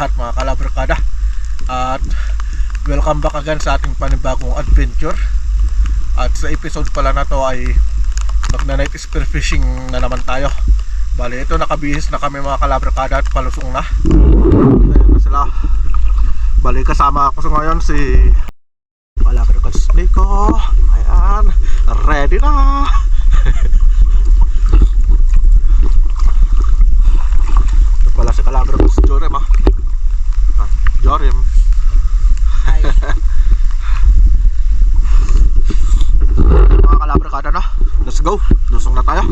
lahat mga kalabarkada. At welcome back again sa ating panibagong adventure. At sa episode pala na to ay magna-night spear fishing na naman tayo. Bali ito, nakabihis na kami mga kalabarkada at palusong na. Ayan na sila. Bali kasama ako sa ngayon si Kalabarkads Nico. Ayan, ready na. Ito pala si Kalabarkads Jorim ah. Jorim. Hi. Mga kalabarkada na. Let's go. Lusong na tayo.